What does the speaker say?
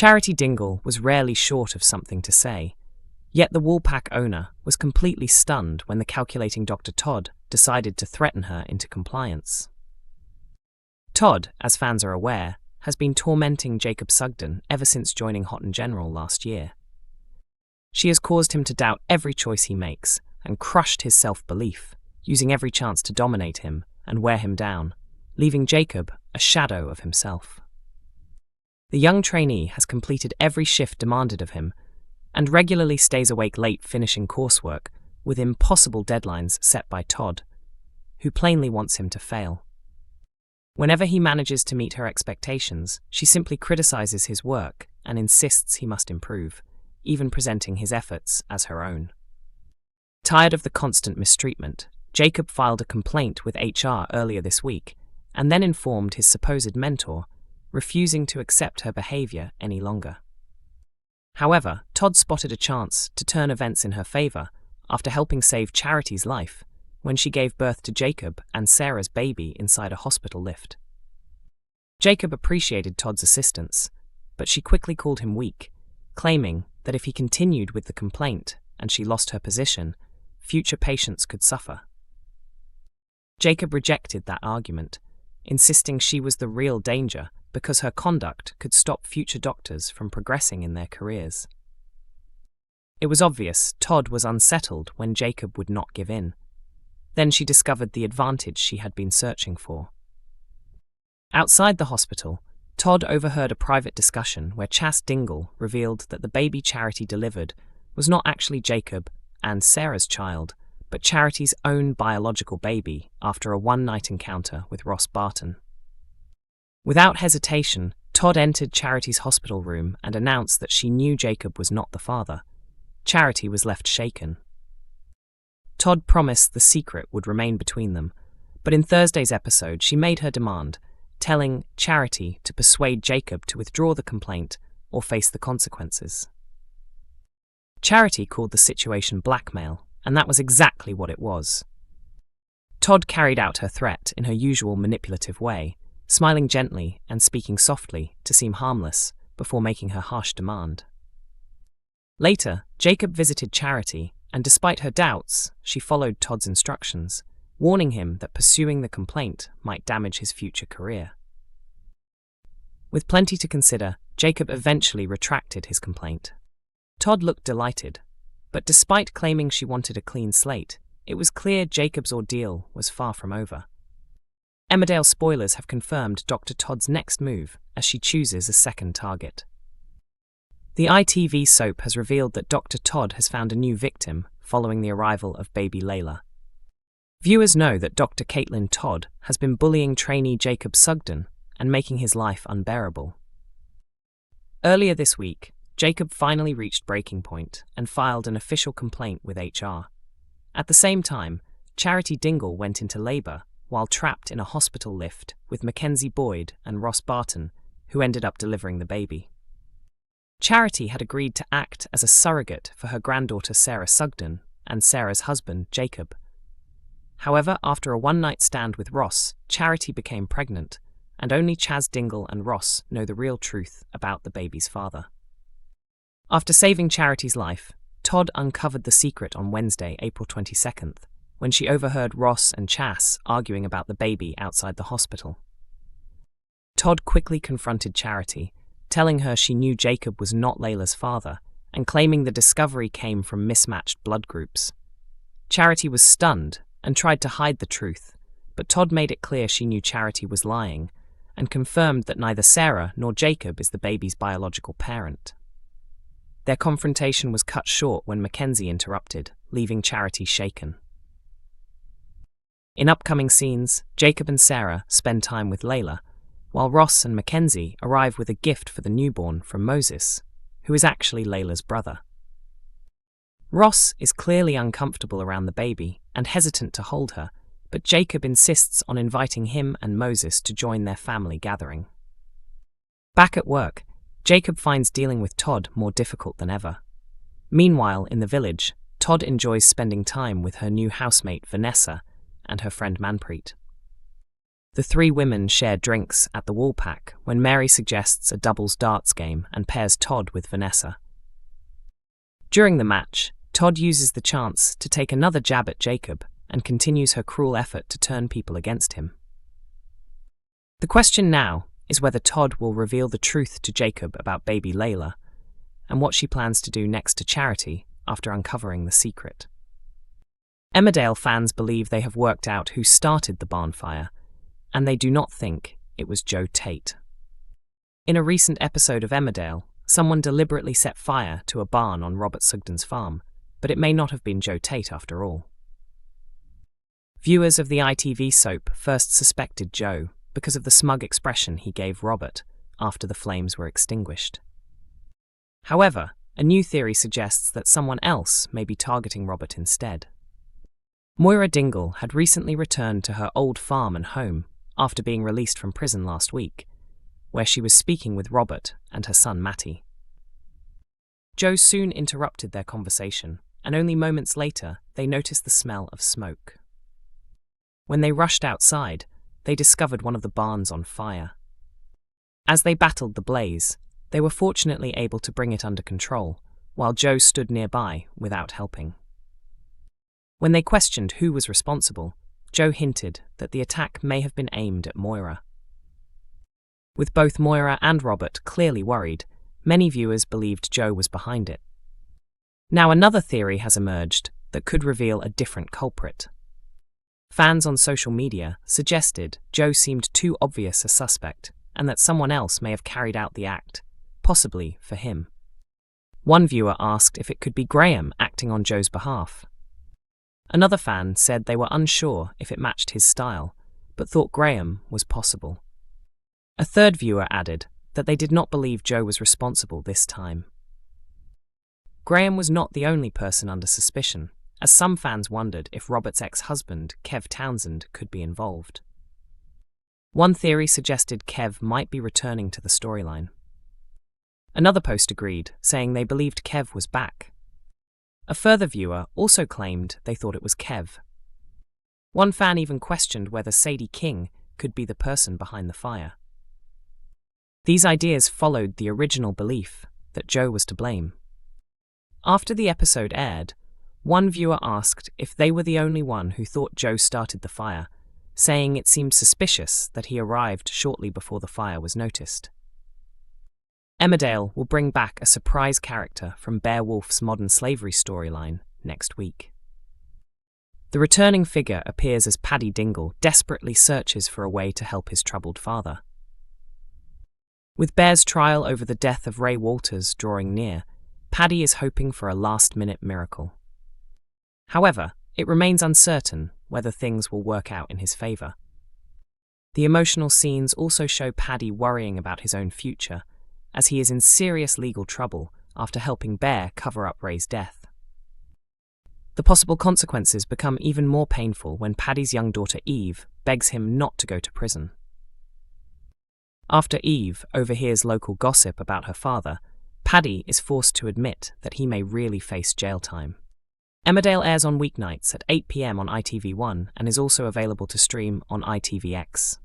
Charity Dingle was rarely short of something to say, yet the Woolpack owner was completely stunned when the calculating Dr. Todd decided to threaten her into compliance. Todd, as fans are aware, has been tormenting Jacob Sugden ever since joining Hot and General last year. She has caused him to doubt every choice he makes and crushed his self-belief, using every chance to dominate him and wear him down, leaving Jacob a shadow of himself. The young trainee has completed every shift demanded of him and regularly stays awake late finishing coursework with impossible deadlines set by Todd, who plainly wants him to fail. Whenever he manages to meet her expectations, she simply criticizes his work and insists he must improve, even presenting his efforts as her own. Tired of the constant mistreatment, Jacob filed a complaint with HR earlier this week and then informed his supposed mentor, refusing to accept her behavior any longer. However, Todd spotted a chance to turn events in her favor after helping save Charity's life when she gave birth to Jacob and Sarah's baby inside a hospital lift. Jacob appreciated Todd's assistance, but she quickly called him weak, claiming that if he continued with the complaint and she lost her position, future patients could suffer. Jacob rejected that argument, insisting she was the real danger because her conduct could stop future doctors from progressing in their careers. It was obvious Todd was unsettled when Jacob would not give in. Then she discovered the advantage she had been searching for. Outside the hospital, Todd overheard a private discussion where Chas Dingle revealed that the baby Charity delivered was not actually Jacob and Sarah's child, but Charity's own biological baby after a one-night encounter with Ross Barton. Without hesitation, Todd entered Charity's hospital room and announced that she knew Jacob was not the father. Charity was left shaken. Todd promised the secret would remain between them, but in Thursday's episode she made her demand, telling Charity to persuade Jacob to withdraw the complaint or face the consequences. Charity called the situation blackmail, and that was exactly what it was. Todd carried out her threat in her usual manipulative way, smiling gently and speaking softly to seem harmless before making her harsh demand. Later, Jacob visited Charity, and despite her doubts, she followed Todd's instructions, warning him that pursuing the complaint might damage his future career. With plenty to consider, Jacob eventually retracted his complaint. Todd looked delighted, but despite claiming she wanted a clean slate, it was clear Jacob's ordeal was far from over. Emmerdale spoilers have confirmed Dr. Todd's next move as she chooses a second target. The ITV soap has revealed that Dr. Todd has found a new victim following the arrival of baby Layla. Viewers know that Dr. Caitlin Todd has been bullying trainee Jacob Sugden and making his life unbearable. Earlier this week, Jacob finally reached breaking point and filed an official complaint with HR. At the same time, Charity Dingle went into labour while trapped in a hospital lift with Mackenzie Boyd and Ross Barton, who ended up delivering the baby. Charity had agreed to act as a surrogate for her granddaughter Sarah Sugden and Sarah's husband Jacob. However, after a one-night stand with Ross, Charity became pregnant, and only Chas Dingle and Ross know the real truth about the baby's father. After saving Charity's life, Todd uncovered the secret on Wednesday, April 22nd, when she overheard Ross and Chas arguing about the baby outside the hospital. Todd quickly confronted Charity, telling her she knew Jacob was not Layla's father and claiming the discovery came from mismatched blood groups. Charity was stunned and tried to hide the truth, but Todd made it clear she knew Charity was lying and confirmed that neither Sarah nor Jacob is the baby's biological parent. Their confrontation was cut short when Mackenzie interrupted, leaving Charity shaken. In upcoming scenes, Jacob and Sarah spend time with Layla, while Ross and Mackenzie arrive with a gift for the newborn from Moses, who is actually Layla's brother. Ross is clearly uncomfortable around the baby and hesitant to hold her, but Jacob insists on inviting him and Moses to join their family gathering. Back at work, Jacob finds dealing with Todd more difficult than ever. Meanwhile, in the village, Todd enjoys spending time with her new housemate Vanessa and her friend Manpreet. The three women share drinks at the Woolpack when Mary suggests a doubles darts game and pairs Todd with Vanessa. During the match, Todd uses the chance to take another jab at Jacob and continues her cruel effort to turn people against him. The question now is whether Todd will reveal the truth to Jacob about baby Layla and what she plans to do next to Charity after uncovering the secret. Emmerdale fans believe they have worked out who started the barn fire, and they do not think it was Joe Tate. In a recent episode of Emmerdale, someone deliberately set fire to a barn on Robert Sugden's farm, but it may not have been Joe Tate after all. Viewers of the ITV soap first suspected Joe because of the smug expression he gave Robert after the flames were extinguished. However, a new theory suggests that someone else may be targeting Robert instead. Moira Dingle had recently returned to her old farm and home after being released from prison last week, where she was speaking with Robert and her son Matty. Joe soon interrupted their conversation, and only moments later they noticed the smell of smoke. When they rushed outside, they discovered one of the barns on fire. As they battled the blaze, they were fortunately able to bring it under control, while Joe stood nearby without helping. When they questioned who was responsible, Joe hinted that the attack may have been aimed at Moira. With both Moira and Robert clearly worried, many viewers believed Joe was behind it. Now another theory has emerged that could reveal a different culprit. Fans on social media suggested Joe seemed too obvious a suspect and that someone else may have carried out the act, possibly for him. One viewer asked if it could be Graham acting on Joe's behalf. Another fan said they were unsure if it matched his style, but thought Graham was possible. A third viewer added that they did not believe Joe was responsible this time. Graham was not the only person under suspicion, as some fans wondered if Robert's ex-husband, Kev Townsend, could be involved. One theory suggested Kev might be returning to the storyline. Another post agreed, saying they believed Kev was back. A further viewer also claimed they thought it was Kev. One fan even questioned whether Sadie King could be the person behind the fire. These ideas followed the original belief that Joe was to blame. After the episode aired, one viewer asked if they were the only one who thought Joe started the fire, saying it seemed suspicious that he arrived shortly before the fire was noticed. Emmerdale will bring back a surprise character from Beowulf's modern slavery storyline next week. The returning figure appears as Paddy Dingle desperately searches for a way to help his troubled father. With Bear's trial over the death of Ray Walters drawing near, Paddy is hoping for a last-minute miracle. However, it remains uncertain whether things will work out in his favour. The emotional scenes also show Paddy worrying about his own future, as he is in serious legal trouble after helping Bear cover up Ray's death. The possible consequences become even more painful when Paddy's young daughter Eve begs him not to go to prison. After Eve overhears local gossip about her father, Paddy is forced to admit that he may really face jail time. Emmerdale airs on weeknights at 8 p.m. on ITV1 and is also available to stream on ITVX.